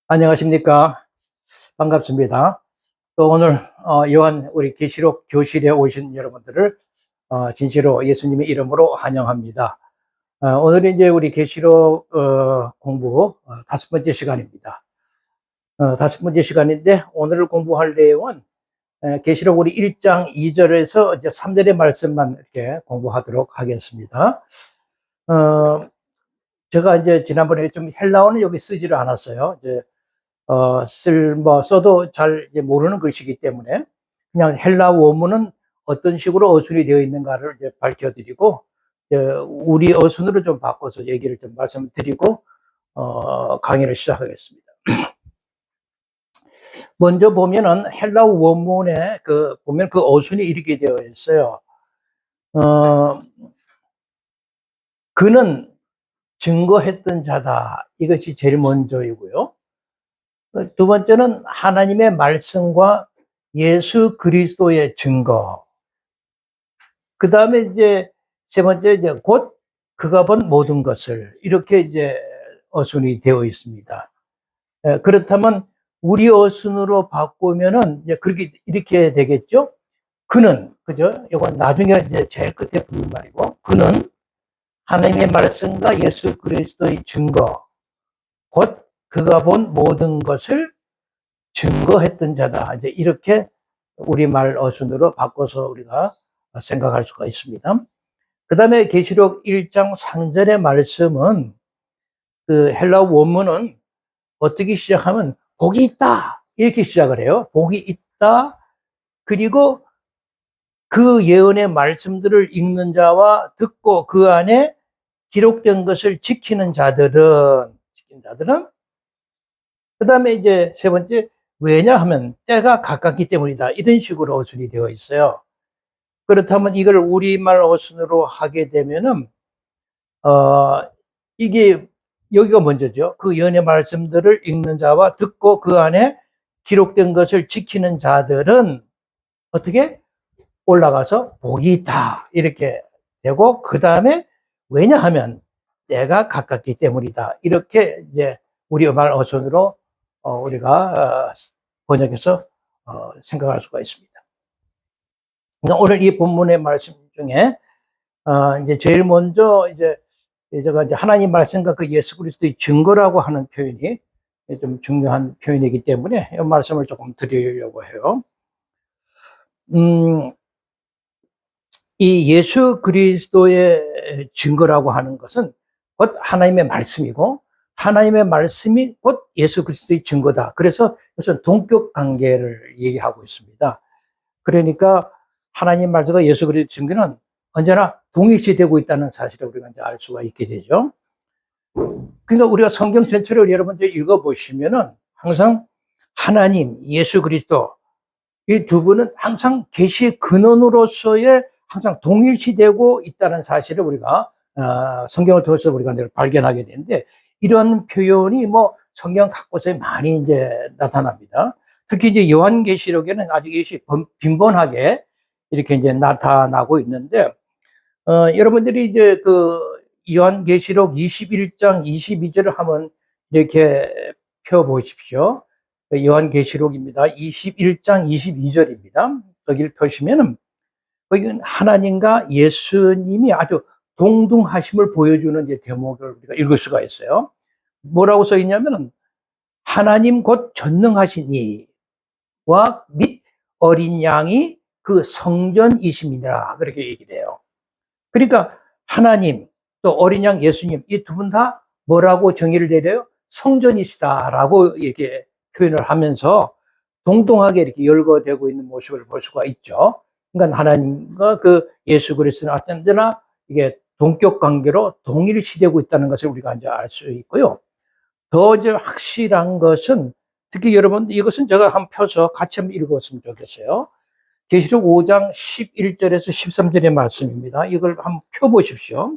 안녕하십니까. 반갑습니다. 또 오늘 요한 우리 계시록 교실에 오신 여러분들을 진시로 예수님의 이름으로 환영합니다. 오늘은 이제 우리 계시록 공부 다섯 번째 시간입니다. 다섯 번째 시간인데 오늘 공부할 내용은 계시록 우리 1장 2절에서 이제 3절의 말씀만 이렇게 공부하도록 하겠습니다. 제가 이제 지난번에 좀 헬라어는 여기 쓰지를 않았어요. 이제 써도 잘 이제 모르는 글씨이기 때문에 그냥 헬라 원문은 어떤 식으로 어순이 되어 있는가를 이제 밝혀드리고, 우리 어순으로 좀 바꿔서 얘기를 좀 말씀드리고, 강의를 시작하겠습니다. 먼저 보면은 헬라 원문에 보면 그 어순이 이렇게 되어 있어요. 그는 증거했던 자다. 이것이 제일 먼저이고요. 두 번째는 하나님의 말씀과 예수 그리스도의 증거. 그 다음에 이제 세 번째 이제 곧 그가 본 모든 것을, 이렇게 이제 어순이 되어 있습니다. 그렇다면 우리 어순으로 바꾸면은 이제 그렇게 이렇게 되겠죠. 그는, 그죠? 이건 나중에 이제 제일 끝에 부른 말이고, 그는 하나님의 말씀과 예수 그리스도의 증거, 곧 그가 본 모든 것을 증거했던 자다. 이제 이렇게 우리말 어순으로 바꿔서 우리가 생각할 수가 있습니다. 그 다음에 계시록 1장 3절의 말씀은 그 헬라 원문은 어떻게 시작하면 복이 있다 이렇게 시작을 해요. 복이 있다. 그리고 그 예언의 말씀들을 읽는 자와 듣고 그 안에 기록된 것을 지키는 자들은 그 다음에 이제 세 번째, 왜냐하면 때가 가깝기 때문이다. 이런 식으로 어순이 되어 있어요. 그렇다면 이걸 우리말 어순으로 하게 되면은, 이게, 여기가 먼저죠. 그 예언의 말씀들을 읽는 자와 듣고 그 안에 기록된 것을 지키는 자들은 어떻게? 올라가서 복이 있다. 이렇게 되고, 그 다음에 왜냐하면 때가 가깝기 때문이다. 이렇게 이제 우리말 어순으로 우리가 번역해서 생각할 수가 있습니다. 오늘 이 본문의 말씀 중에 이제 제일 먼저 이제 제가 이제 하나님 말씀과 그 예수 그리스도의 증거라고 하는 표현이 좀 중요한 표현이기 때문에 이 말씀을 조금 드리려고 해요. 이 예수 그리스도의 증거라고 하는 것은 곧 하나님의 말씀이고, 하나님의 말씀이 곧 예수 그리스도의 증거다. 그래서 우선 동격 관계를 얘기하고 있습니다. 그러니까 하나님 말씀과 예수 그리스도의 증거는 언제나 동일시되고 있다는 사실을 우리가 이제 알 수가 있게 되죠. 그러니까 우리가 성경 전체를 여러분들 읽어보시면은 항상 하나님, 예수 그리스도 이 두 분은 항상 계시의 근원으로서의 항상 동일시되고 있다는 사실을 우리가 성경을 통해서 우리가 늘 발견하게 되는데, 이런 표현이 뭐 성경 곳곳에 많이 이제 나타납니다. 특히 이제 요한계시록에는 아주 이것이 빈번하게 이렇게 이제 나타나고 있는데, 여러분들이 이제 그 요한계시록 21장 22절을 한번 이렇게 펴 보십시오. 요한계시록입니다. 21장 22절입니다. 여기를 펴시면은 거기는 하나님과 예수님이 아주 동등하심을 보여주는 이제 대목을 우리가 읽을 수가 있어요. 뭐라고 써 있냐면은 하나님 곧 전능하신 이와 및 어린 양이 그 성전이심이라 그렇게 얘기를 해요. 그러니까 하나님 또 어린 양 예수님 이 두 분 다 뭐라고 정의를 내려요? 성전이시다라고 이렇게 표현을 하면서 동등하게 이렇게 열거되고 있는 모습을 볼 수가 있죠. 그러니까 하나님과 그 예수 그리스도는 언제나 이게 동격 관계로 동일시되고 있다는 것을 우리가 이제 알 수 있고요. 더 이제 확실한 것은 특히 여러분 이것은 제가 한번 펴서 같이 한번 읽었으면 좋겠어요. 계시록 5장 11절에서 13절의 말씀입니다. 이걸 한번 펴보십시오.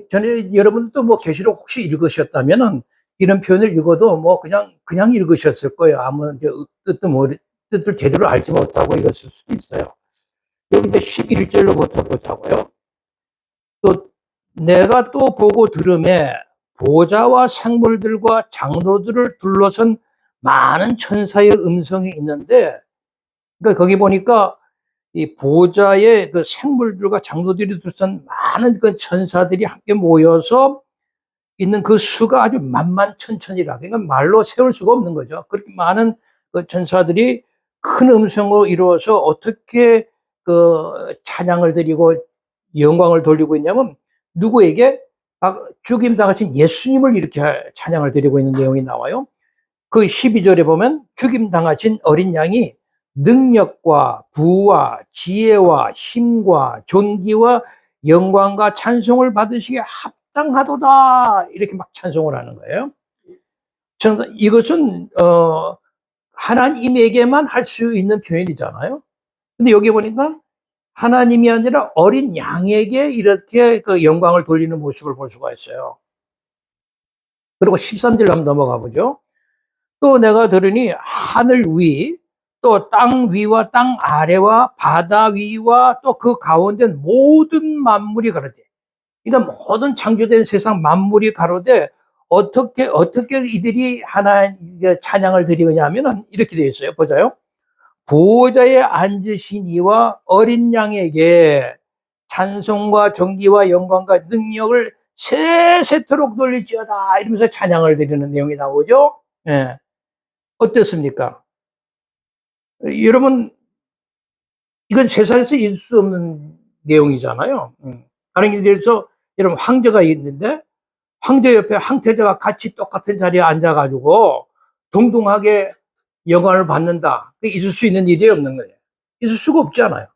전에 여러분도 뭐 계시록 혹시 읽으셨다면은 이런 표현을 읽어도 뭐 그냥 읽으셨을 거예요. 아무 이제 뜻을 제대로 알지 못하고 읽었을 수도 있어요. 여기 이제 11절로부터 보자고요. 또 내가 또 보고 들음에 보좌와 생물들과 장로들을 둘러선 많은 천사의 음성이 있는데, 그러니까 거기 보니까 이 보좌의 그 생물들과 장로들이 둘러선 많은 그 천사들이 함께 모여서 있는 그 수가 아주 만만천천이라, 그러니까 말로 세울 수가 없는 거죠. 그렇게 많은 그 천사들이 큰 음성으로 이루어서 어떻게 그 찬양을 드리고 영광을 돌리고 있냐면, 누구에게? 죽임 당하신 예수님을 이렇게 찬양을 드리고 있는 내용이 나와요. 그 12절에 보면 죽임 당하신 어린 양이 능력과 부와 지혜와 힘과 존귀와 영광과 찬송을 받으시기에 합당하도다, 이렇게 막 찬송을 하는 거예요. 이것은 하나님에게만 할 수 있는 표현이잖아요. 근데 여기 보니까 하나님이 아니라 어린 양에게 이렇게 그 영광을 돌리는 모습을 볼 수가 있어요. 그리고 13절 한번 넘어가 보죠. 또 내가 들으니 하늘 위, 또 땅 위와 땅 아래와 바다 위와 또 그 가운데 모든 만물이 가로되, 그러니까 모든 창조된 세상 만물이 가로되, 어떻게 이들이 하나님께 찬양을 드리느냐 하면은 이렇게 되어 있어요. 보자요. 보호자에 앉으신 이와 어린 양에게 찬송과 존귀와 영광과 능력을 세세토록 돌릴지어다, 이러면서 찬양을 드리는 내용이 나오죠. 예. 어떻습니까? 여러분, 이건 세상에서 있을 수 없는 내용이잖아요. 가령 예를 들어서 여러분, 황제가 있는데 황제 옆에 황태자가 같이 똑같은 자리에 앉아가지고 동등하게 영광을 받는다, 그게 있을 수 있는 일이 없는 거예요. 있을 수가 없잖아요.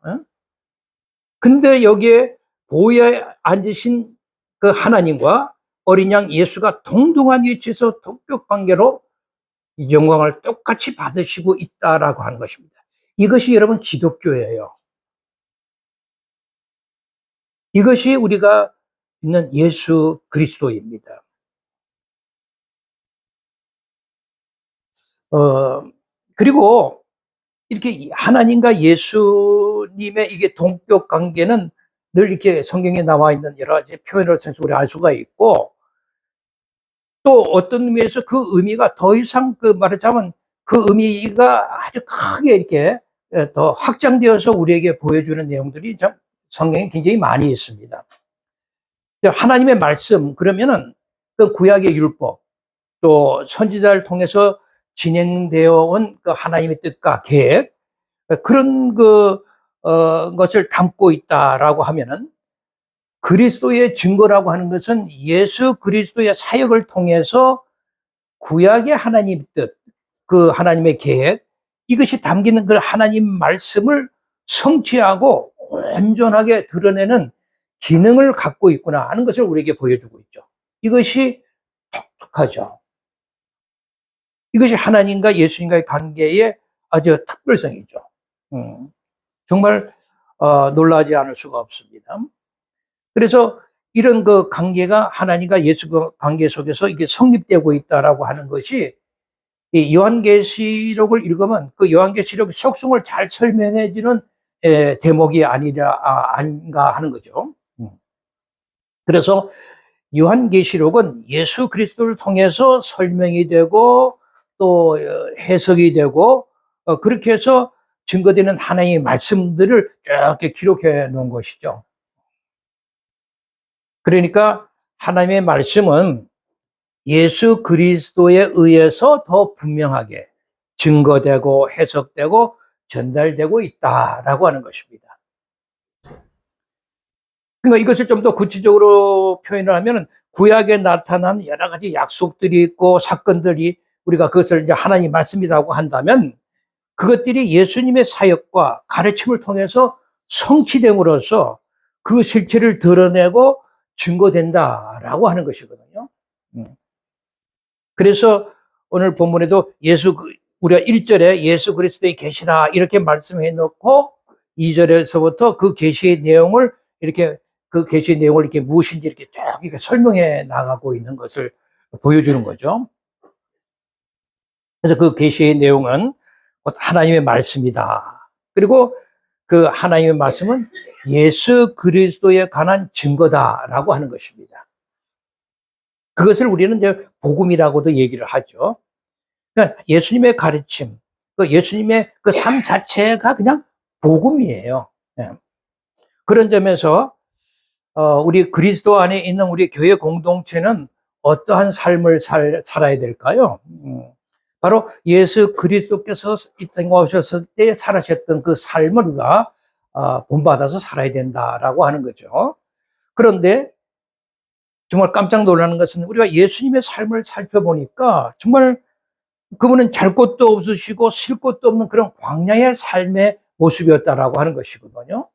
근데 여기에 보호에 앉으신 그 하나님과 어린 양 예수가 동등한 위치에서 동격 관계로 영광을 똑같이 받으시고 있다라고 하는 것입니다. 이것이 여러분 기독교예요. 이것이 우리가 있는 예수 그리스도입니다. 그리고 이렇게 하나님과 예수님의 이게 동격 관계는 늘 이렇게 성경에 나와 있는 여러 가지 표현을 통해서 우리 알 수가 있고, 또 어떤 의미에서 그 의미가 더 이상 말하자면 그 의미가 아주 크게 이렇게 더 확장되어서 우리에게 보여주는 내용들이 참 성경에 굉장히 많이 있습니다. 하나님의 말씀, 그러면은 그 구약의 율법, 또 선지자를 통해서 진행되어 온 그 하나님의 뜻과 계획, 그런 것을 담고 있다라고 하면은, 그리스도의 증거라고 하는 것은 예수 그리스도의 사역을 통해서 구약의 하나님 뜻, 그 하나님의 계획, 이것이 담기는 그 하나님 말씀을 성취하고 온전하게 드러내는 기능을 갖고 있구나 하는 것을 우리에게 보여주고 있죠. 이것이 독특하죠. 이것이 하나님과 예수님과의 관계의 아주 특별성이죠. 정말 놀라지 않을 수가 없습니다. 그래서 이런 그 관계가 하나님과 예수 관계 속에서 이게 성립되고 있다라고 하는 것이, 이 요한계시록을 읽으면 그 요한계시록의 속성을 잘 설명해 주는 대목이 아닌가 하는 거죠. 그래서 요한계시록은 예수 그리스도를 통해서 설명이 되고 또 해석이 되고, 그렇게 해서 증거되는 하나님의 말씀들을 쭉 기록해 놓은 것이죠. 그러니까 하나님의 말씀은 예수 그리스도에 의해서 더 분명하게 증거되고 해석되고 전달되고 있다라고 하는 것입니다. 그러니까 이것을 좀 더 구체적으로 표현을 하면, 구약에 나타난 여러 가지 약속들이 있고 사건들이, 우리가 그것을 이제 하나님 말씀이라고 한다면, 그것들이 예수님의 사역과 가르침을 통해서 성취됨으로써 그 실체를 드러내고 증거된다라고 하는 것이거든요. 그래서 오늘 본문에도 우리가 1절에 예수 그리스도의 계시다 이렇게 말씀해 놓고, 2절에서부터 그 계시의 내용을 이렇게, 그 계시의 내용을 이렇게 무엇인지 이렇게 쭉 이렇게 설명해 나가고 있는 것을 보여주는 거죠. 그래서 그 계시의 내용은 곧 하나님의 말씀이다. 그리고 그 하나님의 말씀은 예수 그리스도에 관한 증거다라고 하는 것입니다. 그것을 우리는 이제 복음이라고도 얘기를 하죠. 그러니까 예수님의 가르침, 그 예수님의 그 삶 자체가 그냥 복음이에요. 예. 그런 점에서 우리 그리스도 안에 있는 우리 교회 공동체는 어떠한 삶을 살아야 될까요? 바로 예수 그리스도께서 이 땅에 오셨을 때 살아셨던 그 삶을 우리가 본받아서 살아야 된다라고 하는 거죠. 그런데 정말 깜짝 놀라는 것은 우리가 예수님의 삶을 살펴보니까 정말 그분은 잘 것도 없으시고 쉴 것도 없는 그런 광야의 삶의 모습이었다라고 하는 것이거든요.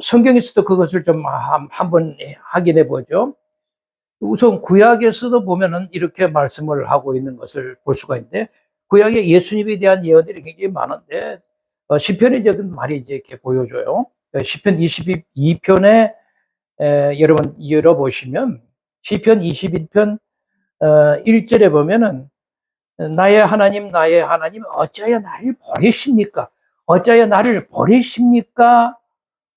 성경에서도 그것을 좀 한번 확인해 보죠. 우선 구약에서도 보면은 이렇게 말씀을 하고 있는 것을 볼 수가 있는데, 구약에 예수님에 대한 예언들이 굉장히 많은데, 시편의 적은 말이 이제 이렇게 보여줘요. 시편 22편에 여러분 열어보시면, 시편 21편 1절에 보면은, 나의 하나님 어찌하여 나를 버리십니까? 어찌하여 나를 버리십니까?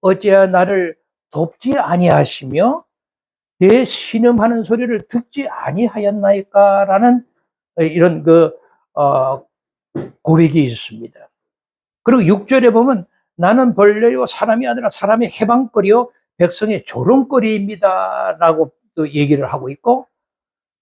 어찌하여 나를 돕지 아니하시며 내 신음하는 소리를 듣지 아니하였나이까? 라는 이런 고백이 있습니다. 그리고 6절에 보면 나는 벌레요 사람이 아니라 사람의 해방거리요 백성의 조롱거리입니다 라고 또 얘기를 하고 있고,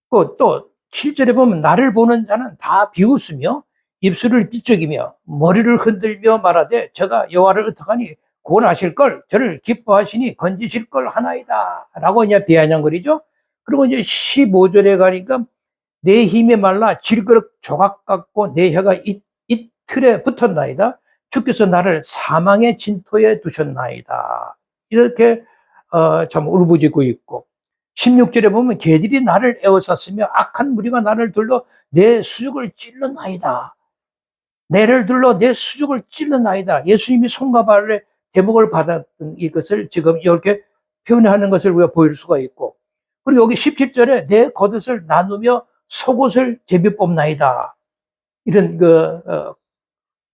또 7절에 보면 나를 보는 자는 다 비웃으며 입술을 비쩍이며 머리를 흔들며 말하되 저가 여호와를 어떡하니 구원하실 걸 저를 기뻐하시니 건지실 걸 하나이다 라고 이제 비아냥거리죠. 그리고 이제 15절에 가니까 내 힘이 말라 질그릇 조각 같고 내 혀가 이틀에 붙었나이다. 주께서 나를 사망의 진토에 두셨나이다. 이렇게 참 울부짖고 있고, 16절에 보면 개들이 나를 에워쌌으며 악한 무리가 나를 둘러 내 수족을 찔러나이다. 내를 둘러 내 수족을 찔러나이다. 예수님이 손과 발에 대목을 받았던 이것을 지금 이렇게 표현하는 것을 우리가 보일 수가 있고, 그리고 여기 17절에 내 겉옷을 나누며 속옷을 제비 뽑나이다. 이런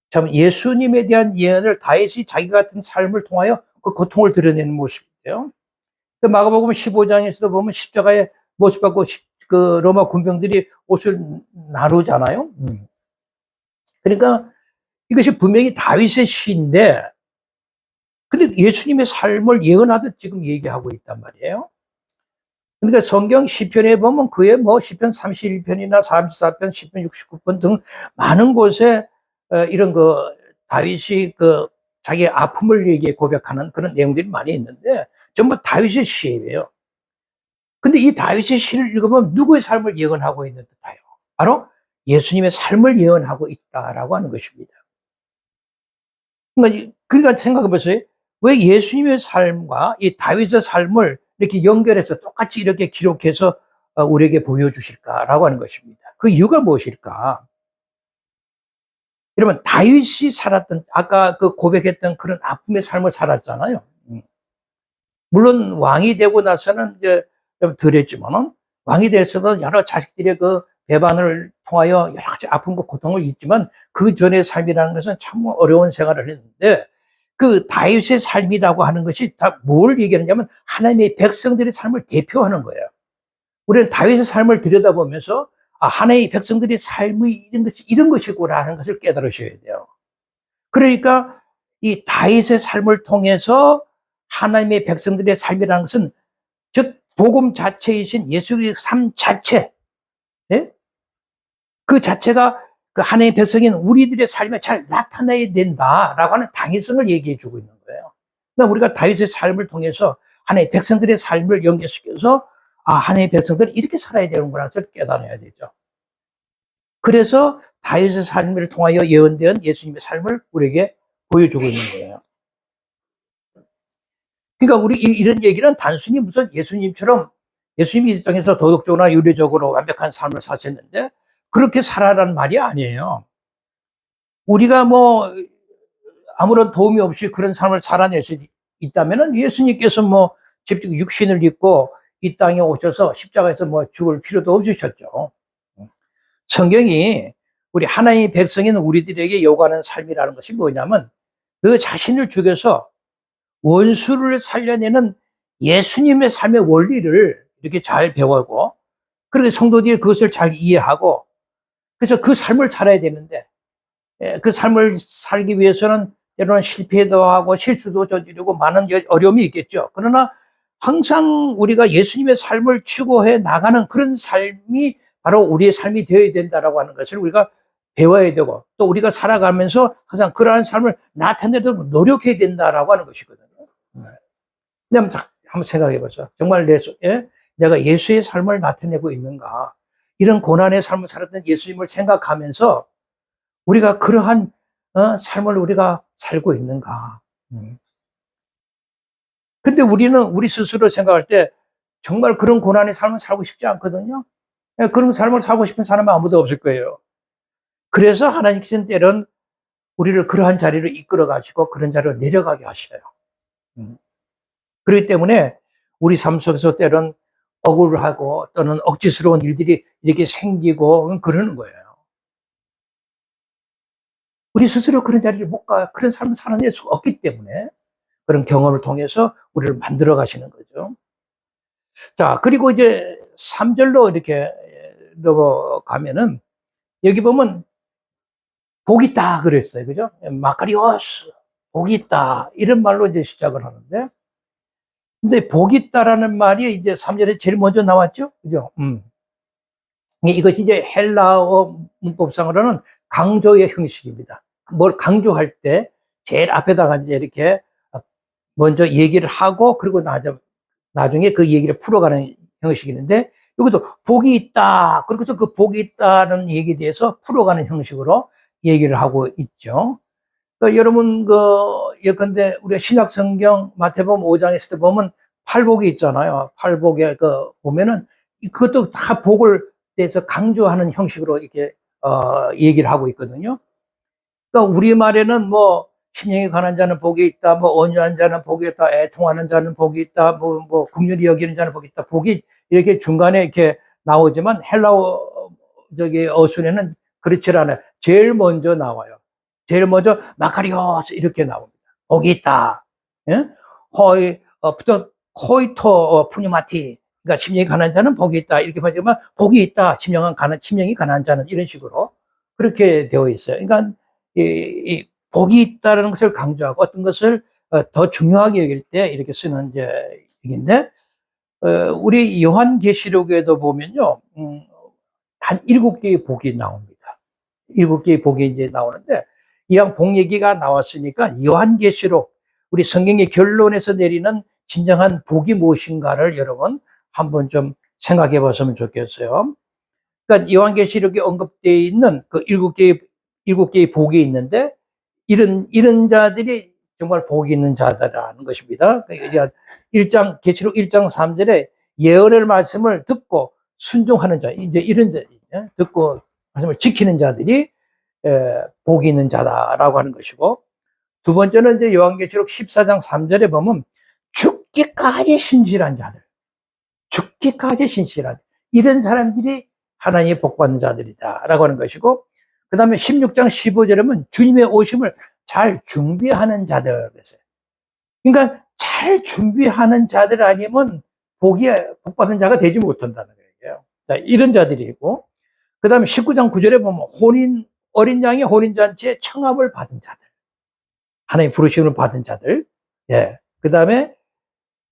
참 예수님에 대한 예언을 다윗이 자기 같은 삶을 통하여 그 고통을 드러내는 모습인데요. 마가복음 15장에서도 보면 십자가에 모습 받고 그 로마 군병들이 옷을 나누잖아요. 그러니까 이것이 분명히 다윗의 시인데, 근데 예수님의 삶을 예언하듯 지금 얘기하고 있단 말이에요. 그러니까 성경 시편에 보면 그의 시편 31편이나 34편, 시편 69편 등 많은 곳에 이런 다윗이 자기의 아픔을 얘기해 고백하는 그런 내용들이 많이 있는데 전부 다윗의 시예요. 근데 이 다윗의 시를 읽으면 누구의 삶을 예언하고 있는 듯해요? 바로 예수님의 삶을 예언하고 있다라고 하는 것입니다. 그러니까 생각해 보세요. 왜 예수님의 삶과 이 다윗의 삶을 이렇게 연결해서 똑같이 이렇게 기록해서 우리에게 보여주실까라고 하는 것입니다. 그 이유가 무엇일까? 여러분, 다윗이 살았던, 아까 고백했던 그런 아픔의 삶을 살았잖아요. 물론 왕이 되고 나서는 이제 좀 덜했지만은, 왕이 돼서도 여러 자식들의 배반을 통하여 여러 가지 아픔과 고통을 잊지만 그 전의 삶이라는 것은 참 어려운 생활을 했는데, 그 다윗의 삶이라고 하는 것이 다 뭘 얘기하느냐면 하나님의 백성들의 삶을 대표하는 거예요. 우리는 다윗의 삶을 들여다보면서 하나님의 백성들의 삶의 이런 것이구나 하는 것을 깨달으셔야 돼요. 그러니까 이 다윗의 삶을 통해서 하나님의 백성들의 삶이라는 것은 즉 복음 자체이신 예수의 삶 자체, 예? 그 자체가 그 하나님의 백성인 우리들의 삶에 잘 나타나야 된다라고 하는 당위성을 얘기해 주고 있는 거예요. 그러니까 우리가 다윗의 삶을 통해서 하나님의 백성들의 삶을 연결시켜서 하나님의 백성들은 이렇게 살아야 되는구나 해서 깨달아야 되죠. 그래서 다윗의 삶을 통하여 예언된 예수님의 삶을 우리에게 보여주고 있는 거예요. 그러니까 우리 이런 얘기는 단순히 무슨 예수님이 이 땅에서 도덕적으로나 윤리적으로 완벽한 삶을 사셨는데 그렇게 살아라는 말이 아니에요. 우리가 아무런 도움이 없이 그런 삶을 살아낼 수 있다면은 예수님께서 직접 육신을 입고 이 땅에 오셔서 십자가에서 죽을 필요도 없으셨죠. 성경이 우리 하나님의 백성인 우리들에게 요구하는 삶이라는 것이 뭐냐면 너 자신을 죽여서 원수를 살려내는 예수님의 삶의 원리를 이렇게 잘 배우고, 그렇게 성도들이 그것을 잘 이해하고, 그래서 그 삶을 살아야 되는데, 그 삶을 살기 위해서는 때로는 실패도 하고 실수도 저지르고 많은 어려움이 있겠죠. 그러나 항상 우리가 예수님의 삶을 추구해 나가는 그런 삶이 바로 우리의 삶이 되어야 된다라고 하는 것을 우리가 배워야 되고, 또 우리가 살아가면서 항상 그러한 삶을 나타내도록 노력해야 된다라고 하는 것이거든요. 근데 한번 생각해 보죠. 정말 내가 예수의 삶을 나타내고 있는가? 이런 고난의 삶을 살았던 예수님을 생각하면서 우리가 그러한 삶을 우리가 살고 있는가? 근데 우리는 우리 스스로 생각할 때 정말 그런 고난의 삶을 살고 싶지 않거든요. 그런 삶을 살고 싶은 사람은 아무도 없을 거예요. 그래서 하나님께서는 때론 우리를 그러한 자리로 이끌어 가지고 그런 자리로 내려가게 하셔요. 그렇기 때문에 우리 삶 속에서 때론 억울하고 또는 억지스러운 일들이 이렇게 생기고 그러는 거예요. 우리 스스로 그런 자리를 못 가, 그런 삶을 살아낼 수가 없기 때문에 그런 경험을 통해서 우리를 만들어 가시는 거죠. 자, 그리고 이제 3절로 이렇게 넘어가면은 여기 보면 복이 있다 그랬어요. 그죠? 마카리오스, 복이 있다. 이런 말로 이제 시작을 하는데, 근데 복이 있다라는 말이 이제 3절에 제일 먼저 나왔죠? 그죠? 이것이 이제 헬라어 문법상으로는 강조의 형식입니다. 뭘 강조할 때 제일 앞에다가 이제 이렇게 먼저 얘기를 하고, 그리고 나중에 그 얘기를 풀어가는 형식이 있는데, 여기도 복이 있다. 그래서 그 복이 있다는 얘기에 대해서 풀어가는 형식으로 얘기를 하고 있죠. 그러니까 여러분, 예컨대 우리가 신약 성경 마태복음 5장에 보면 팔복이 있잖아요. 팔복에 보면은 그것도 다 복을 대해서 강조하는 형식으로 이렇게, 얘기를 하고 있거든요. 그러니까 우리말에는 뭐, 심령이 가난 자는 복이 있다, 뭐, 온유한 자는 복이 있다, 애통하는 자는 복이 있다, 긍휼히 여기는 자는 복이 있다, 복이 이렇게 중간에 이렇게 나오지만 헬라어, 어순에는 그렇지 않아요. 제일 먼저 나와요. 제일 먼저 마카리오스 이렇게 나옵니다. 복이 있다. 예? 코이토 푸니마티. 그러니까 심령이 가난 자는 복이 있다. 이렇게 말하지만 복이 있다. 심령이 가난 자는 이런 식으로 그렇게 되어 있어요. 그러니까 이 복이 있다는 것을 강조하고 어떤 것을 더 중요하게 여길 때 이렇게 쓰는 이제 얘기인데, 우리 요한계시록에도 보면요, 한 7개의 복이 나옵니다. 7개의 복이 이제 나오는데, 이왕 복 얘기가 나왔으니까 요한계시록, 우리 성경의 결론에서 내리는 진정한 복이 무엇인가를 여러분 한번 좀 생각해 봤으면 좋겠어요. 그러니까 요한계시록에 언급되어 있는 그 7개의 복이 있는데, 이런 자들이 정말 복이 있는 자다라는 것입니다. 그러니까 계시록 1장 3절에 예언의 말씀을 듣고 순종하는 자, 이제 이런 자, 듣고 말씀을 지키는 자들이 복이 있는 자다라고 하는 것이고, 두 번째는 이제 요한계시록 14장 3절에 보면 죽기까지 신실한 자들, 죽기까지 신실한 이런 사람들이 하나님의 복받는 자들이다라고 하는 것이고, 그 다음에 16장 15절에 보면 주님의 오심을 잘 준비하는 자들. 그러니까 잘 준비하는 자들 아니면 복받은 자가 되지 못한다는 거예요. 자, 이런 자들이 있고, 그 다음에 19장 9절에 보면 어린 양의 혼인잔치에 청함을 받은 자들. 하나님 부르심을 받은 자들. 예. 그 다음에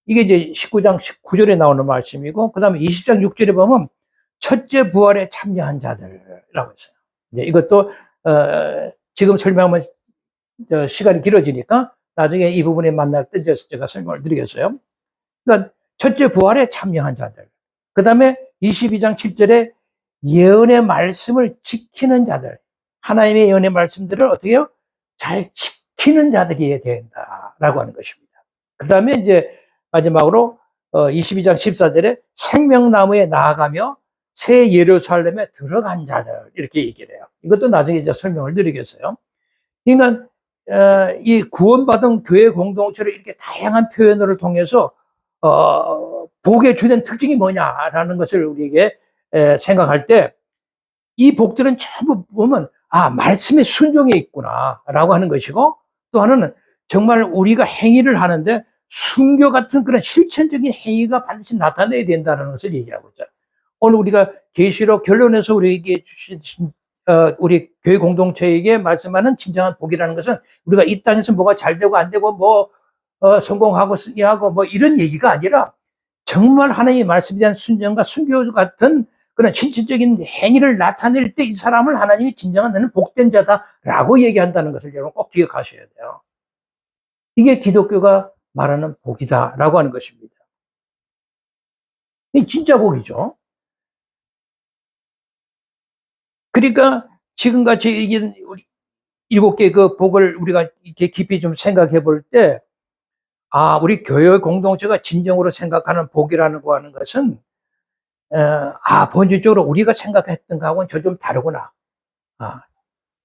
이게 이제 19장 19절에 나오는 말씀이고, 그 다음에 20장 6절에 보면 첫째 부활에 참여한 자들이라고 했어요. 이것도, 지금 설명하면 시간이 길어지니까 나중에 이 부분에 만날 때 제가 설명을 드리겠어요. 그러니까 첫째 부활에 참여한 자들. 그 다음에 22장 7절에 예언의 말씀을 지키는 자들. 하나님의 예언의 말씀들을 어떻게 해요? 잘 지키는 자들이 된다라고 하는 것입니다. 그 다음에 이제 마지막으로 22장 14절에 생명나무에 나아가며 새 예루살렘에 들어간 자들 이렇게 얘기를 해요. 이것도 나중에 이제 설명을 드리겠어요. 그러니까 이 구원받은 교회 공동체를 이렇게 다양한 표현을 통해서 복의 주된 특징이 뭐냐라는 것을 우리에게 생각할 때, 이 복들은 전부 보면 말씀의 순종에 있구나라고 하는 것이고, 또 하나는 정말 우리가 행위를 하는데 순교 같은 그런 실천적인 행위가 반드시 나타나야 된다는 것을 얘기하고 있죠. 오늘 우리가 계시록 결론에서 우리에게 주신 우리 교회 공동체에게 말씀하는 진정한 복이라는 것은 우리가 이 땅에서 뭐가 잘 되고 안 되고 뭐 성공하고 승리하고 뭐 이런 얘기가 아니라 정말 하나님의 말씀에 대한 순종과 순교 같은 그런 신체적인 행위를 나타낼 때 이 사람을 하나님이 진정한 나는 복된 자다라고 얘기한다는 것을 여러분 꼭 기억하셔야 돼요. 이게 기독교가 말하는 복이다라고 하는 것입니다. 이 진짜 복이죠. 그러니까 지금같이 이게 우리 7개 그 복을 우리가 이렇게 깊이 좀 생각해 볼 때, 우리 교회 공동체가 진정으로 생각하는 복이라는 거 하는 것은, 본질적으로 우리가 생각했던 거하고는 좀 다르구나.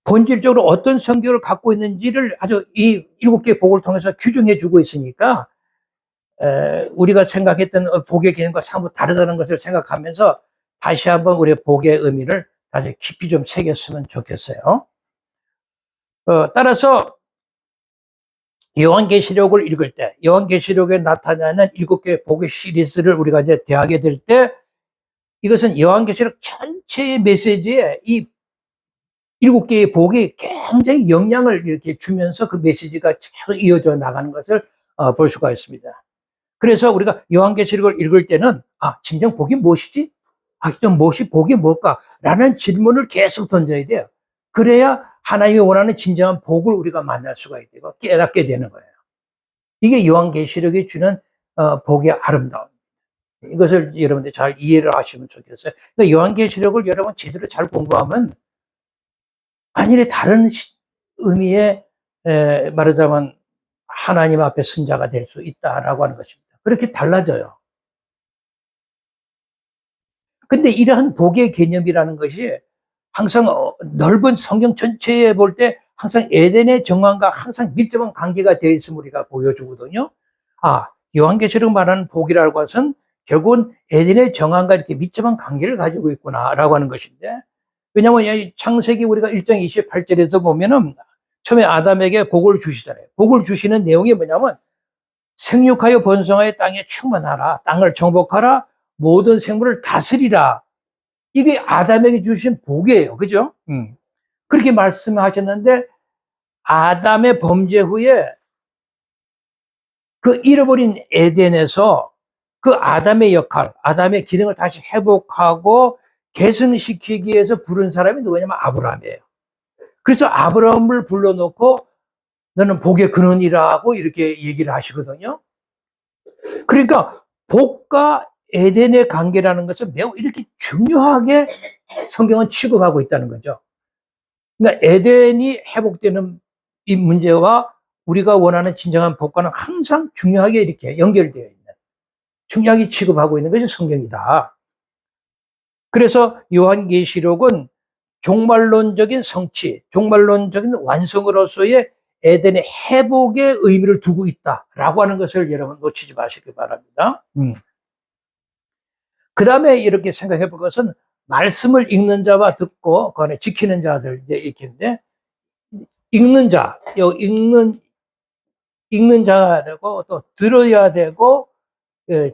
본질적으로 어떤 성격을 갖고 있는지를 아주 이 7개의 복을 통해서 규정해 주고 있으니까, 우리가 생각했던 복의 개념과 사뭇 다르다는 것을 생각하면서 다시 한번 우리의 복의 의미를 다시 깊이 좀 새겼으면 좋겠어요. 따라서 요한계시록을 읽을 때, 요한계시록에 나타나는 7개의 복의 시리즈를 우리가 이제 대하게 될 때, 이것은 요한계시록 전체의 메시지에 이 7개의 복이 굉장히 영향을 이렇게 주면서 그 메시지가 계속 이어져 나가는 것을 볼 수가 있습니다. 그래서 우리가 요한계시록을 읽을 때는 진정 복이 무엇이지? 무엇이 복이 뭘까? 라는 질문을 계속 던져야 돼요. 그래야 하나님이 원하는 진정한 복을 우리가 만날 수가 있고 깨닫게 되는 거예요. 이게 요한계시록이 주는 복의 아름다움. 이것을 여러분들 잘 이해를 하시면 좋겠어요. 그러니까 요한계시록을 여러분 제대로 잘 공부하면 만일에 다른 의미의 말하자면 하나님 앞에 승자가 될 수 있다라고 하는 것입니다. 그렇게 달라져요. 근데 이러한 복의 개념이라는 것이 항상 넓은 성경 전체에 볼 때 항상 에덴의 정황과 항상 밀접한 관계가 되어 있음을 우리가 보여주거든요. 요한계시록 말하는 복이라고 해서는 결국은 에덴의 정황과 이렇게 밀접한 관계를 가지고 있구나라고 하는 것인데, 왜냐하면 창세기 우리가 1장 28절에서 보면은 처음에 아담에게 복을 주시잖아요. 복을 주시는 내용이 뭐냐면 생육하여 번성하여 땅에 충만하라, 땅을 정복하라, 모든 생물을 다스리라. 이게 아담에게 주신 복이에요. 그죠? 그렇게 말씀하셨는데, 아담의 범죄 후에 그 잃어버린 에덴에서 그 아담의 역할, 아담의 기능을 다시 회복하고 계승시키기 위해서 부른 사람이 누구냐면 아브라함이에요. 그래서 아브라함을 불러놓고 너는 복의 근원이라고 이렇게 얘기를 하시거든요. 그러니까 복과 에덴의 관계라는 것을 매우 이렇게 중요하게 성경은 취급하고 있다는 거죠. 그러니까 에덴이 회복되는 이 문제와 우리가 원하는 진정한 복과는 항상 중요하게 이렇게 연결되어 있는, 중요하게 취급하고 있는 것이 성경이다. 그래서 요한계시록은 종말론적인 성취, 종말론적인 완성으로서의 에덴의 회복의 의미를 두고 있다라고 하는 것을 여러분 놓치지 마시기 바랍니다. 그 다음에 이렇게 생각해 볼 것은 말씀을 읽는 자와 듣고 그 안에 지키는 자들 이제 이렇게인데, 읽는 자, 읽는 자가 되고 또 들어야 되고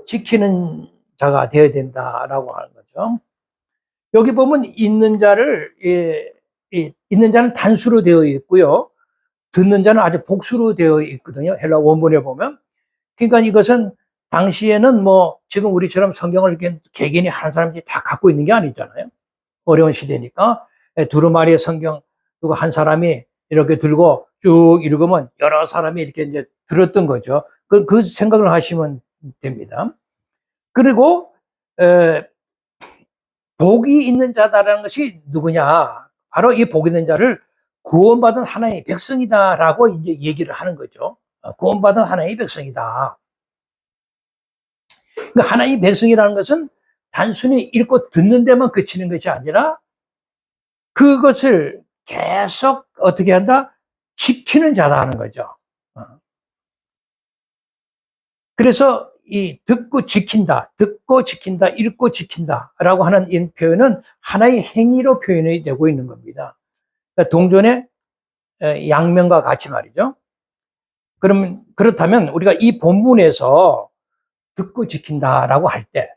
지키는 자가 되어야 된다라고 하는 거죠. 여기 보면 읽는 자를 읽는 자는 단수로 되어 있고요, 듣는 자는 아주 복수로 되어 있거든요. 헬라 원문에 보면. 그러니까 이것은 당시에는 뭐 지금 우리처럼 성경을 이렇게 개개인이 한 사람씩 다 갖고 있는 게 아니잖아요. 어려운 시대니까 두루마리의 성경 누구 한 사람이 이렇게 들고 쭉 읽으면 여러 사람이 이렇게 이제 들었던 거죠. 그 생각을 하시면 됩니다. 그리고 복이 있는 자다라는 것이 누구냐? 바로 이 복 있는 자를 구원받은 하나님의 백성이다라고 이제 얘기를 하는 거죠. 구원받은 하나님의 백성이다. 그러니까 하나님의 백성이라는 것은 단순히 읽고 듣는 데만 그치는 것이 아니라 그것을 계속 어떻게 한다? 지키는 자라는 거죠. 그래서 이 듣고 지킨다, 읽고 지킨다라고 하는 이 표현은 하나의 행위로 표현이 되고 있는 겁니다. 그러니까 동전의 양면과 같이 말이죠. 그러면, 그렇다면 우리가 이 본문에서 듣고 지킨다라고 할 때,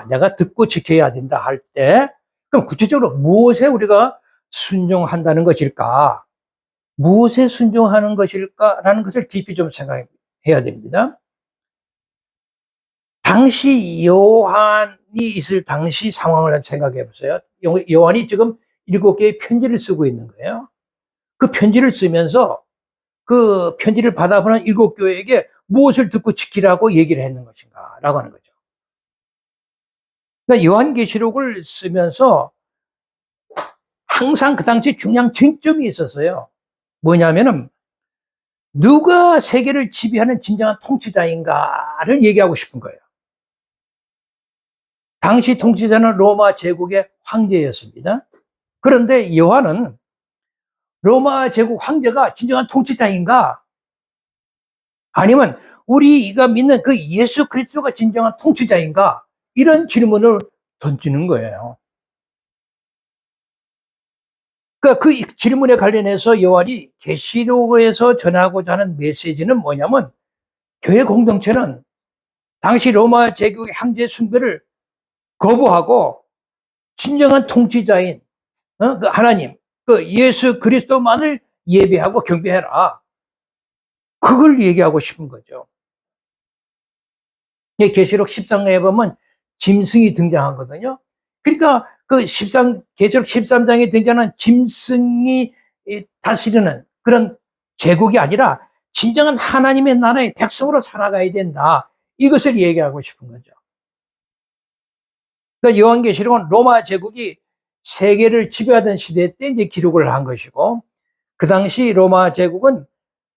내가 듣고 지켜야 된다 할 때, 그럼 구체적으로 무엇에 우리가 순종한다는 것일까? 무엇에 순종하는 것일까라는 것을 깊이 좀 생각해야 됩니다. 당시 요한이 있을 당시 상황을 생각해 보세요. 요한이 지금 7개의 편지를 쓰고 있는 거예요. 그 편지를 쓰면서 그 편지를 받아보는 7교회에게 무엇을 듣고 지키라고 얘기를 했는 것인가 라고 하는 거죠. 그러니까 요한계시록을 쓰면서 항상 그 당시 중요한 쟁점이 있었어요. 뭐냐면은 누가 세계를 지배하는 진정한 통치자인가를 얘기하고 싶은 거예요. 당시 통치자는 로마 제국의 황제였습니다. 그런데 요한은 로마 제국 황제가 진정한 통치자인가? 아니면 우리가 믿는 그 예수 그리스도가 진정한 통치자인가? 이런 질문을 던지는 거예요. 그러니까 그 질문에 관련해서 요한이 계시록에서 전하고자 하는 메시지는 뭐냐면 교회 공동체는 당시 로마 제국의 황제 숭배를 거부하고 진정한 통치자인 그 하나님, 그 예수 그리스도만을 예배하고 경배해라. 그걸 얘기하고 싶은 거죠. 계시록 13장에 보면 짐승이 등장하거든요. 그러니까 그 계시록 13장에 등장하는 짐승이 다스리는 그런 제국이 아니라 진정한 하나님의 나라의 백성으로 살아가야 된다. 이것을 얘기하고 싶은 거죠. 그러니까 요한계시록은 로마 제국이 세계를 지배하던 시대 때 이제 기록을 한 것이고, 그 당시 로마 제국은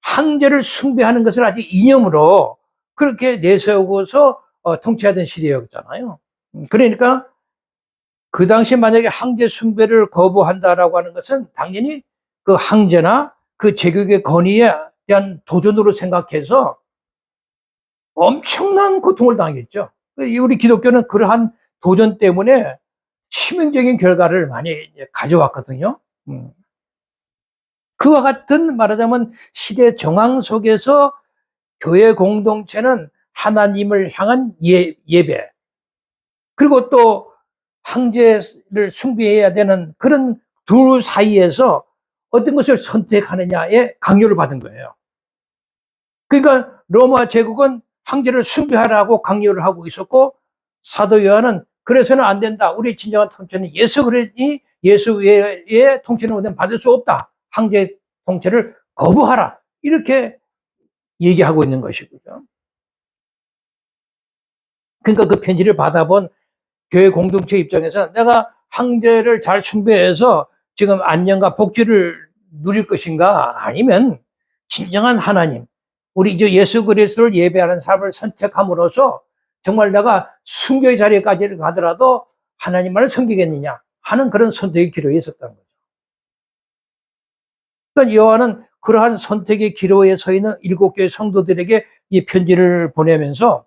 황제를 숭배하는 것을 아주 이념으로 그렇게 내세우고서 통치하던 시대였잖아요. 그러니까 그 당시 만약에 황제 숭배를 거부한다라고 하는 것은 당연히 그 황제나 그 제국의 권위에 대한 도전으로 생각해서 엄청난 고통을 당했죠. 우리 기독교는 그러한 도전 때문에 치명적인 결과를 많이 가져왔거든요. 그와 같은 말하자면 시대 정황 속에서 교회 공동체는 하나님을 향한 예배, 그리고 또 황제를 숭배해야 되는 그런 둘 사이에서 어떤 것을 선택하느냐에 강요를 받은 거예요. 그러니까 로마 제국은 황제를 숭배하라고 강요를 하고 있었고, 사도 요한은 그래서는 안 된다. 우리 진정한 통치는 예수 그리스도니 예수 외의 통치는 우리는 받을 수 없다. 황제 통치를 거부하라. 이렇게 얘기하고 있는 것이고요. 그러니까 그 편지를 받아본 교회 공동체 입장에서 내가 황제를 잘 숭배해서 지금 안녕과 복지를 누릴 것인가? 아니면 진정한 하나님, 우리 이제 예수 그리스도를 예배하는 삶을 선택함으로써 정말 내가 순교의 자리까지 가더라도 하나님만을 섬기겠느냐 하는 그런 선택의 기로에 있었다는 거죠. 그러니까 요한은 그러한 선택의 기로에 서 있는 7교회 성도들에게 이 편지를 보내면서,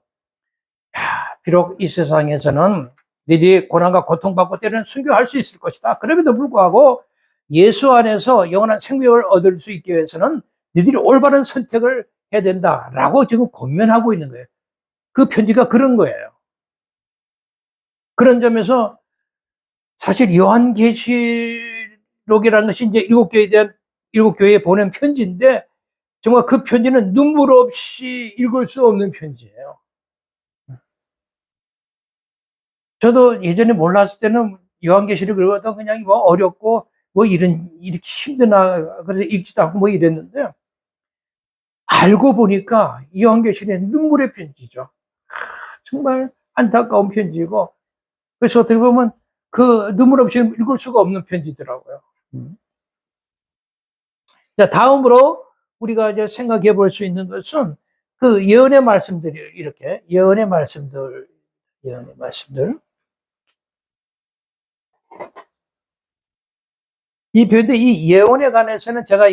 비록 이 세상에서는 너희들이 고난과 고통받고 때로는 순교할 수 있을 것이다. 그럼에도 불구하고 예수 안에서 영원한 생명을 얻을 수 있기 위해서는 너희들이 올바른 선택을 해야 된다라고 지금 권면하고 있는 거예요. 그 편지가 그런 거예요. 그런 점에서 사실 요한계시록이라는 것이 이제 7교회에 보낸 편지인데, 정말 그 편지는 눈물 없이 읽을 수 없는 편지예요. 저도 예전에 몰랐을 때는 요한계시록을 읽어도 그냥 뭐 어렵고 뭐 이렇게 힘드나 그래서 읽지도 않고 뭐 이랬는데, 알고 보니까 요한계시록은 눈물의 편지죠. 정말 안타까운 편지고, 그래서 어떻게 보면 그 눈물 없이 읽을 수가 없는 편지더라고요. 자, 다음으로 우리가 이제 생각해 볼 수 있는 것은 그 예언의 말씀들이 이렇게 예언의 말씀들. 이 편인데 이 예언에 관해서는 제가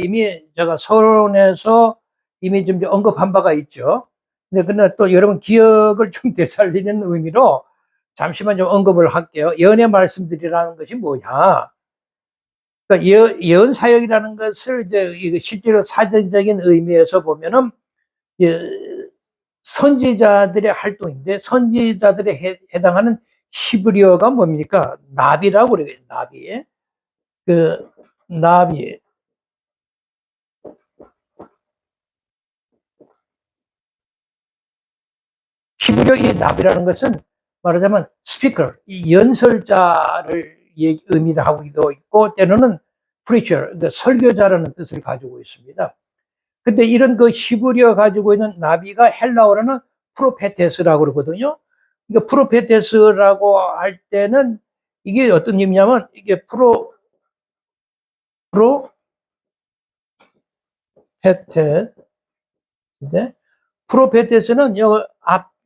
서론에서 이미 좀 언급한 바가 있죠. 근데 또 여러분 기억을 좀 되살리는 의미로 잠시만 좀 언급을 할게요. 예언의 말씀들이라는 것이 뭐냐? 그러니까 예언 사역이라는 것을 이제 실제로 사전적인 의미에서 보면은 선지자들의 활동인데, 선지자들에 해당하는 히브리어가 뭡니까? 나비라고 그래요. 나비. 나비. 히브리어 이 나비라는 것은 말하자면 스피커, 이 연설자를 의미하기도 있고, 때로는 preacher, 그러니까 설교자라는 뜻을 가지고 있습니다. 근데 이런 그 히브리어 가지고 있는 나비가 헬라어로는 프로페테스라고 그러거든요. 그러니까 프로페테스라고 할 때는 이게 어떤 의미냐면, 이게 프로페테스, 프로페테스는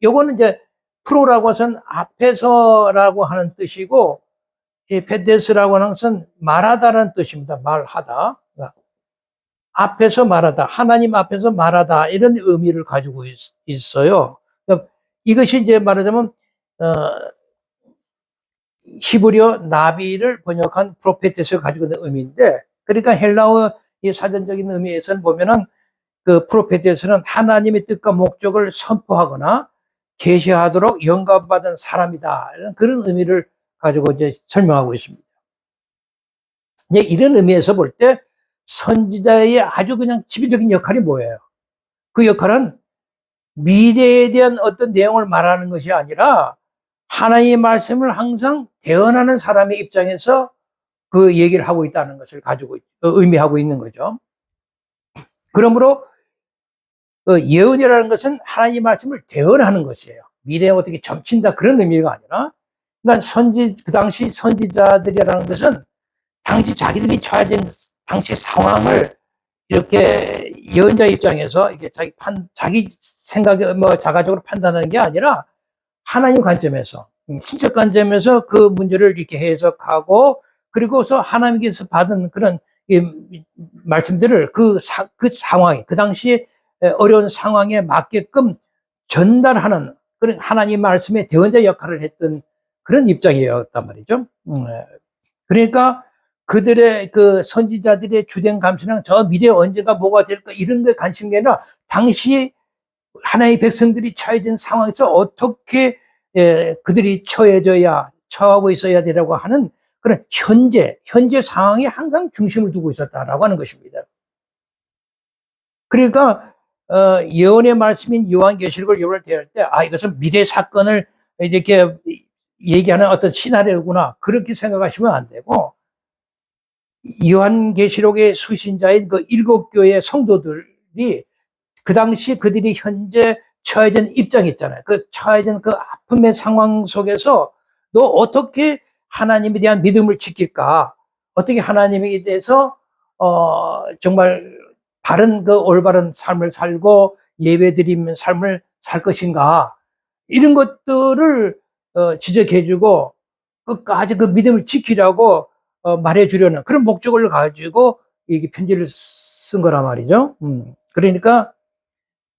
요거는 이제 프로라고 해서는 앞에서라고 하는 뜻이고, 이 페테스라고 하는 것은 말하다라는 뜻입니다. 말하다. 앞에서 말하다. 하나님 앞에서 말하다. 이런 의미를 가지고 있어요. 그러니까 이것이 이제 말하자면, 히브리어 나비를 번역한 프로페테스가 가지고 있는 의미인데, 그러니까 헬라어 이 사전적인 의미에서는 보면은 그 프로페테스는 하나님의 뜻과 목적을 선포하거나 계시하도록 영감받은 사람이다. 이런 그런 의미를 가지고 이제 설명하고 있습니다. 이제 이런 의미에서 볼 때 선지자의 아주 그냥 지배적인 역할이 뭐예요? 그 역할은 미래에 대한 어떤 내용을 말하는 것이 아니라 하나님의 말씀을 항상 대언하는 사람의 입장에서 그 얘기를 하고 있다는 것을 가지고 의미하고 있는 거죠. 그러므로 예언이라는 것은 하나님의 말씀을 대언하는 것이에요. 미래에 어떻게 점친다 그런 의미가 아니라, 그러니까 그 당시 선지자들이라는 것은 당시 자기들이 처해진 당시 상황을 이렇게 예언자 입장에서 이게 자기 생각에 자가적으로 판단하는 게 아니라 하나님 관점에서, 신적 관점에서 그 문제를 이렇게 해석하고, 그리고서 하나님께서 받은 그런 말씀들을 그 상황에, 그 당시 어려운 상황에 맞게끔 전달하는 그런 하나님 말씀의 대언자 역할을 했던 그런 입장이었단 말이죠. 그러니까 그들의 그 선지자들의 주된 감시는 저 미래에 언제가 뭐가 될까 이런 게 관심이 아니라 당시 하나의 백성들이 처해진 상황에서 어떻게 그들이 처하고 있어야 되라고 하는 그런 현재 상황에 항상 중심을 두고 있었다라고 하는 것입니다. 그러니까 예언의 말씀인 요한계시록을 예언을 대할 때 이것은 미래 사건을 이렇게 얘기하는 어떤 시나리오구나 그렇게 생각하시면 안 되고, 요한계시록의 수신자인 그 7교회 성도들이 그 당시 그들이 현재 처해진 입장이 있잖아요. 그 처해진 그 아픔의 상황 속에서 너 어떻게 하나님에 대한 믿음을 지킬까? 어떻게 하나님에 대해서 정말 바른 그 올바른 삶을 살고 예배드리는 삶을 살 것인가? 이런 것들을 지적해주고 끝까지 그 믿음을 지키라고 말해주려는 그런 목적을 가지고 이게 편지를 쓴 거란 말이죠. 그러니까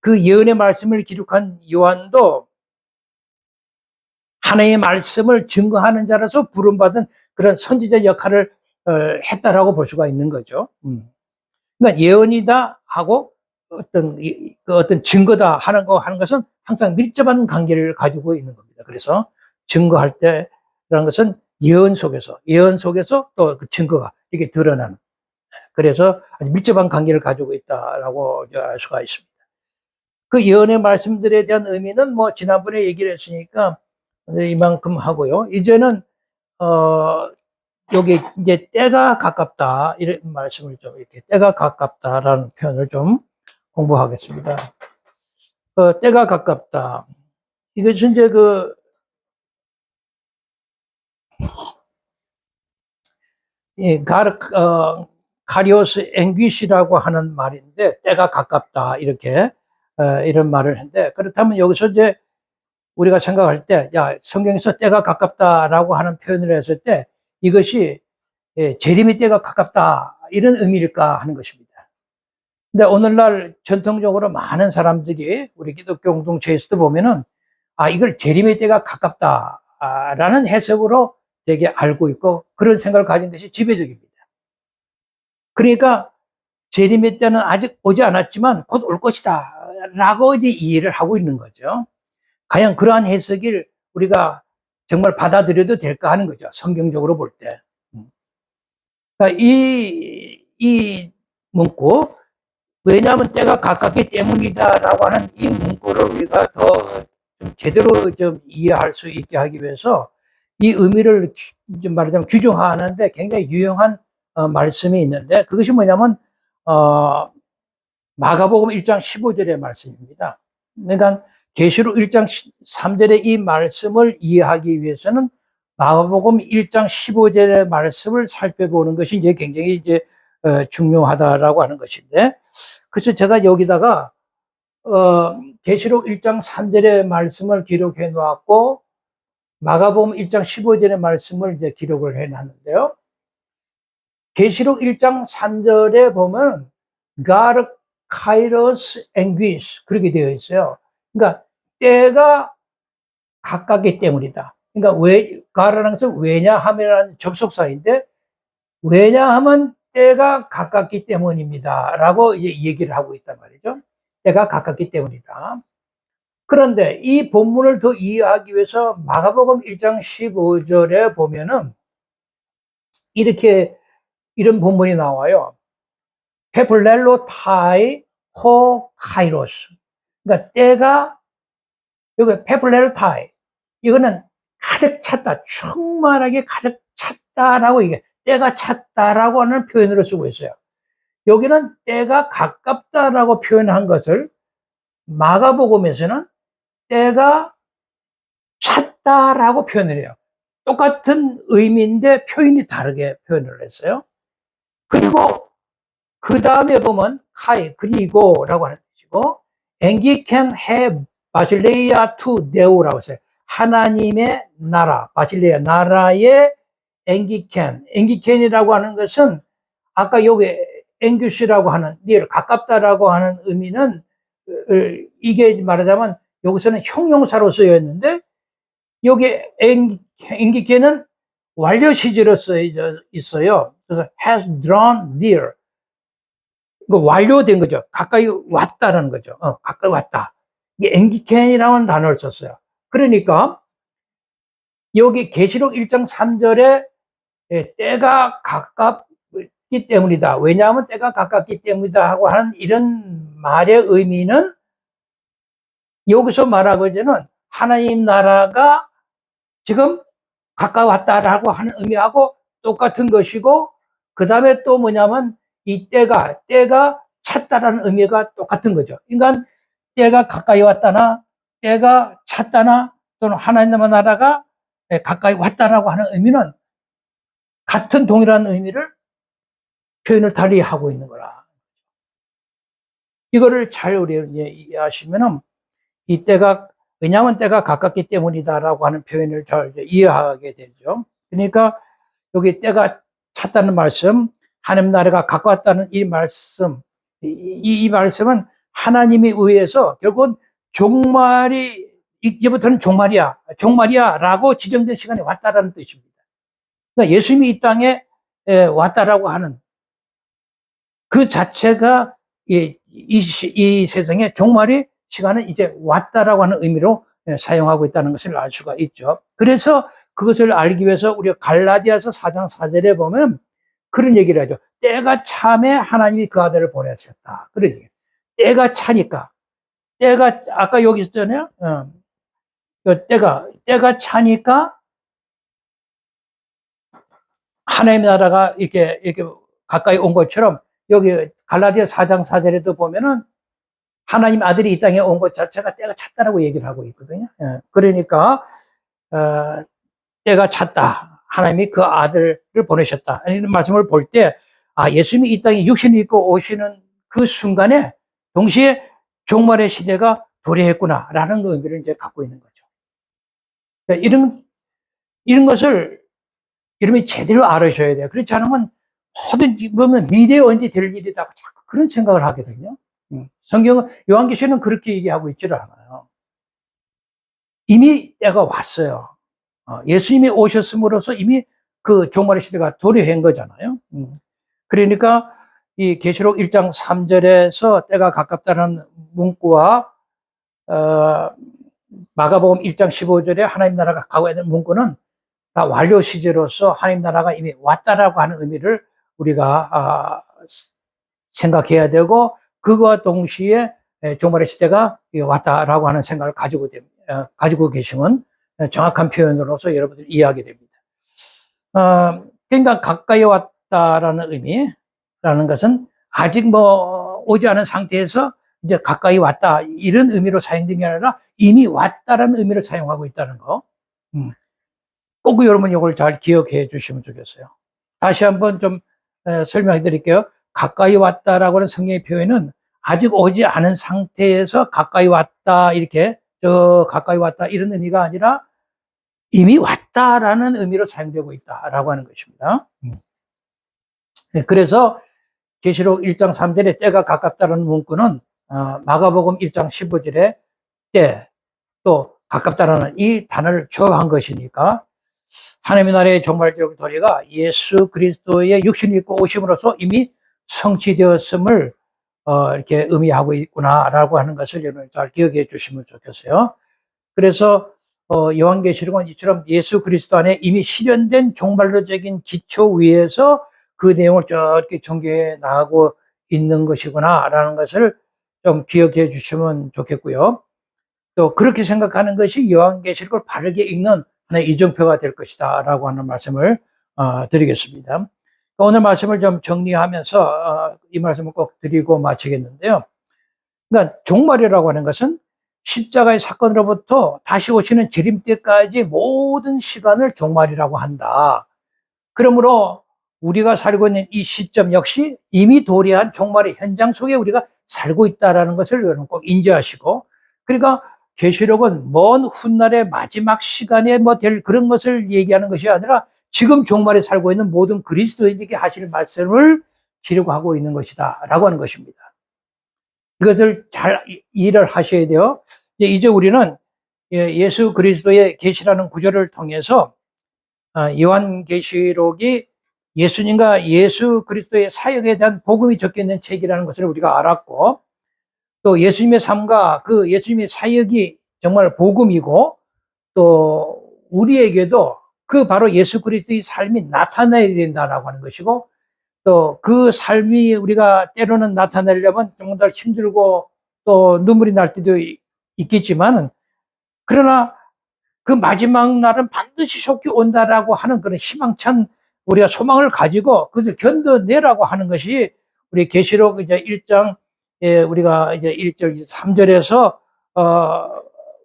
그 예언의 말씀을 기록한 요한도 하나님의 말씀을 증거하는 자로서 부름받은 그런 선지자 역할을 했다라고 볼 수가 있는 거죠. 그러니까 예언이다 하고 어떤 증거다 하는 것은 항상 밀접한 관계를 가지고 있는 겁니다. 그래서 증거할 때라는 것은 예언 속에서 또 그 증거가 이렇게 드러나는, 그래서 아주 밀접한 관계를 가지고 있다라고 알 수가 있습니다. 그 예언의 말씀들에 대한 의미는 지난번에 얘기를 했으니까 이만큼 하고요. 이제는 여기 이제 때가 가깝다 이런 말씀을 좀 이렇게 때가 가깝다라는 표현을 좀 공부하겠습니다. 때가 가깝다. 이것은 이제 가리오스 앵귀시라고 하는 말인데, 때가 가깝다 이렇게 이런 말을 했는데, 그렇다면 여기서 이제 우리가 생각할 때, 성경에서 때가 가깝다라고 하는 표현을 했을 때 이것이 재림의 때가 가깝다 이런 의미일까 하는 것입니다. 근데 오늘날 전통적으로 많은 사람들이 우리 기독교 공동체에서도 보면은 이걸 재림의 때가 가깝다라는 해석으로 되게 알고 있고 그런 생각을 가진 것이 지배적입니다. 그러니까 재림의 때는 아직 오지 않았지만 곧 올 것이다 라고 이제 이해를 하고 있는 거죠. 과연 그러한 해석을 우리가 정말 받아들여도 될까 하는 거죠. 성경적으로 볼 때. 그러니까 이 문구, 왜냐하면 때가 가깝기 때문이다라고 하는 이 문구를 우리가 더 좀 제대로 좀 이해할 수 있게 하기 위해서 이 의미를 좀 말하자면 규정하는데 굉장히 유용한 말씀이 있는데, 그것이 뭐냐면 마가복음 1장 15절의 말씀입니다. 그러니까 계시록 1장 3절의 이 말씀을 이해하기 위해서는 마가복음 1장 15절의 말씀을 살펴보는 것이 이제 굉장히 이제 중요하다라고 하는 것인데, 그래서 제가 여기다가 계시록 1장 3절의 말씀을 기록해 놓았고 마가복음 1장 15절의 말씀을 이제 기록을 해 놨는데요. 계시록 1장 3절에 보면 God Kairos Anguish 그렇게 되어 있어요. 그러니까 때가 가깝기 때문이다. 그러니까 God라는 것은 왜냐하면 접속사인데, 왜냐하면 때가 가깝기 때문입니다 라고 이제 얘기를 하고 있단 말이죠. 때가 가깝기 때문이다. 그런데 이 본문을 더 이해하기 위해서 마가복음 1장 15절에 보면은 이런 본문이 나와요. 페플렐로 타이 호 카이로스. 그러니까 때가, 여기 페플렐로 타이, 이거는 가득 찼다, 충만하게 가득 찼다라고, 이게 때가 찼다라고 하는 표현으로 쓰고 있어요. 여기는 때가 가깝다라고 표현한 것을 마가복음에서는 때가 찼다라고 표현을 해요. 똑같은 의미인데 표현이 다르게 표현을 했어요. 그리고 그 다음에 보면 그리고 라고 하는 뜻이고, 앵기켄 해 바실레이아 투 네오라고 했어요. 하나님의 나라, 바실레이아 나라의 앵기켄이라고 하는 것은 아까 여기 앵규시라고 하는, 가깝다라고 하는 의미는, 이게 말하자면 여기서는 형용사로 쓰여있는데, 여기 앵기켄은 완료 시제로 쓰여 있어요. 그래서 has drawn near. 완료된 거죠. 가까이 왔다라는 거죠. 가까이 왔다. 이게 앵기켄이라는 단어를 썼어요. 그러니까 여기 계시록 1장 3절에 때가 가깝기 때문이다. 왜냐하면 때가 가깝기 때문이다 하고 하는 이런 말의 의미는, 여기서 말하고는 하나님 나라가 지금 가까이 왔다라고 하는 의미하고 똑같은 것이고, 그 다음에 또 뭐냐면 이 때가 찼다라는 의미가 똑같은 거죠. 그러니까 때가 가까이 왔다나 때가 찼다나 또는 하나님 나라가 가까이 왔다라고 하는 의미는 같은 동일한 의미를 표현을 달리 하고 있는 거라. 이거를 잘 우리 이해하시면은 이 때가, 왜냐하면 때가 가깝기 때문이다라고 하는 표현을 잘 이제 이해하게 되죠. 그러니까 여기 때가 찼다는 말씀, 하나님 나라가 가까웠다는 이 말씀, 이 말씀은 하나님에 의해서 결국은 종말이, 이제부터는 종말이야 라고 지정된 시간이 왔다라는 뜻입니다. 그러니까 예수님이 이 땅에 왔다라고 하는 그 자체가 이 세상의 종말이 시간은 이제 왔다라고 하는 의미로 사용하고 있다는 것을 알 수가 있죠. 그래서 그것을 알기 위해서 우리가 갈라디아서 4장 4절에 보면 그런 얘기를 하죠. 때가 참에 하나님이 그 아들을 보내셨다. 그런 얘기예요. 때가 차니까. 때가, 아까 여기 있잖아요. 때가 차니까 하나님의 나라가 이렇게 가까이 온 것처럼, 여기 갈라디아 4장 4절에도 보면은 하나님 아들이 이 땅에 온 것 자체가 때가 찼다라고 얘기를 하고 있거든요. 그러니까 때가 찼다. 하나님이 그 아들을 보내셨다. 이런 말씀을 볼 때, 예수님이 이 땅에 육신을 입고 오시는 그 순간에 동시에 종말의 시대가 도래했구나라는 의미를 이제 갖고 있는 거죠. 그러니까 이런 것을 여러분이 제대로 알으셔야 돼요. 그렇지 않으면 모든 보면 미래에 언제 될 일이다 자꾸 그런 생각을 하거든요. 성경은, 요한계시는 그렇게 얘기하고 있지를 않아요. 이미 때가 왔어요. 예수님이 오셨음으로써 이미 그 종말의 시대가 도래한 거잖아요. 그러니까 이 계시록 1장 3절에서 때가 가깝다는 문구와 마가복음 1장 15절에 하나님 나라가 가까워 있는 문구는 다 완료 시제로서 하나님 나라가 이미 왔다라고 하는 의미를 우리가 생각해야 되고, 그거와 동시에 종말의 시대가 왔다라고 하는 생각을 가지고 계시면 정확한 표현으로서 여러분들이 이해하게 됩니다. 그러니까 가까이 왔다라는 의미라는 것은 아직 오지 않은 상태에서 이제 가까이 왔다, 이런 의미로 사용된 게 아니라 이미 왔다라는 의미로 사용하고 있다는 거. 꼭 여러분 이걸 잘 기억해 주시면 좋겠어요. 다시 한번 좀 설명해 드릴게요. 가까이 왔다라고 하는 성경의 표현은 아직 오지 않은 상태에서 가까이 왔다, 이렇게 가까이 왔다, 이런 의미가 아니라 이미 왔다라는 의미로 사용되고 있다라고 하는 것입니다. 그래서 계시록 1장 3절에 때가 가깝다라는 문구는 마가복음 1장 15절에 때, 또 가깝다라는 이 단어를 조합한 것이니까 하나님의 나라의 종말적 도래가 예수 그리스도의 육신을 입고 오심으로써 이미 성취되었음을 이렇게 의미하고 있구나라고 하는 것을 여러분 잘 기억해 주시면 좋겠어요. 그래서 요한계시록은 이처럼 예수 그리스도 안에 이미 실현된 종말론적인 기초 위에서 그 내용을 이렇게 전개해 나가고 있는 것이구나라는 것을 좀 기억해 주시면 좋겠고요. 또 그렇게 생각하는 것이 요한계시록을 바르게 읽는 하나의 이정표가 될 것이다 라고 하는 말씀을 드리겠습니다. 오늘 말씀을 좀 정리하면서 이 말씀을 꼭 드리고 마치겠는데요. 그러니까 종말이라고 하는 것은 십자가의 사건으로부터 다시 오시는 재림 때까지 모든 시간을 종말이라고 한다. 그러므로 우리가 살고 있는 이 시점 역시 이미 도래한 종말의 현장 속에 우리가 살고 있다는 것을 여러분 꼭 인지하시고, 그러니까 계시록은 먼 훗날의 마지막 시간에 될 그런 것을 얘기하는 것이 아니라 지금 종말에 살고 있는 모든 그리스도인에게 하실 말씀을 기록하고 있는 것이다 라고 하는 것입니다. 이것을 잘 이해를 하셔야 돼요. 이제 우리는 예수 그리스도의 계시라는 구절을 통해서 요한계시록이 예수님과 예수 그리스도의 사역에 대한 복음이 적혀 있는 책이라는 것을 우리가 알았고, 또 예수님의 삶과 그 예수님의 사역이 정말 복음이고, 또 우리에게도 그 바로 예수 그리스도의 삶이 나타나야 된다라고 하는 것이고, 또 그 삶이 우리가 때로는 나타내려면 정말 힘들고 또 눈물이 날 때도 있겠지만, 그러나 그 마지막 날은 반드시 속히 온다라고 하는 그런 희망찬 우리가 소망을 가지고 그것을 견뎌내라고 하는 것이 우리 계시록 이제 1장 우리가 이제 1절 3절에서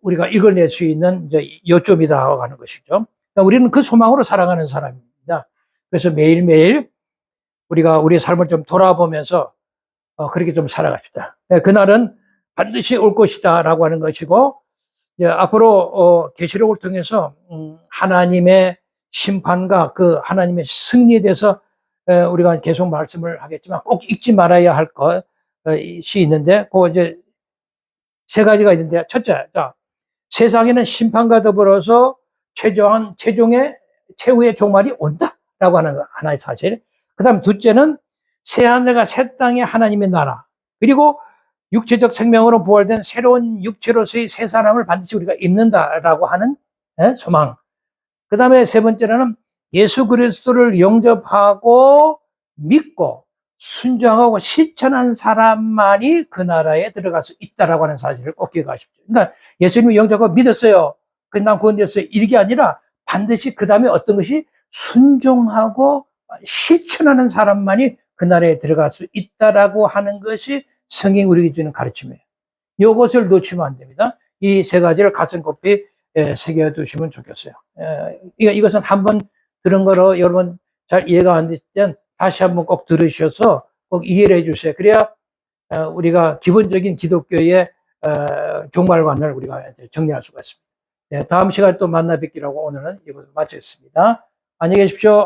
우리가 읽어낼 수 있는 이제 요점이라고 하는 것이죠. 그러니까 우리는 그 소망으로 살아가는 사람입니다. 그래서 매일매일 우리가 우리의 삶을 좀 돌아보면서 그렇게 좀 살아갑시다. 그날은 반드시 올 것이다라고 하는 것이고, 이제 앞으로 계시록을 통해서 하나님의 심판과 그 하나님의 승리에 대해서 우리가 계속 말씀을 하겠지만 꼭 잊지 말아야 할 것이 있는데, 그 이제 세 가지가 있는데, 첫째, 자, 세상에는 심판과 더불어서 최후의 종말이 온다라고 하는 하나의 사실. 그 다음 둘째는 새하늘과 새 땅의 하나님의 나라, 그리고 육체적 생명으로 부활된 새로운 육체로서의 새 사람을 반드시 우리가 입는다라고 하는 소망. 그 다음에 세 번째로는 예수 그리스도를 영접하고 믿고 순종하고 실천한 사람만이 그 나라에 들어갈 수 있다라고 하는 사실을 꼭 기억하십시오. 그러니까 예수님을 영접하고 믿었어요. 난 구원됐어요. 이게 아니라 반드시 그 다음에 어떤 것이 순종하고 실천하는 사람만이 그 나라에 들어갈 수 있다라고 하는 것이 성경이 우리에게 주는 가르침이에요. 이것을 놓치면 안 됩니다. 이 세 가지를 가슴 깊이 새겨두시면 좋겠어요. 이것은 한번 들은 거로 여러분 잘 이해가 안 됐을 땐 다시 한번 꼭 들으셔서 꼭 이해를 해주세요. 그래야 우리가 기본적인 기독교의 종말관을 우리가 정리할 수가 있습니다. 다음 시간에 또 만나 뵙기라고 오늘은 이것을 마치겠습니다. 안녕히 계십시오.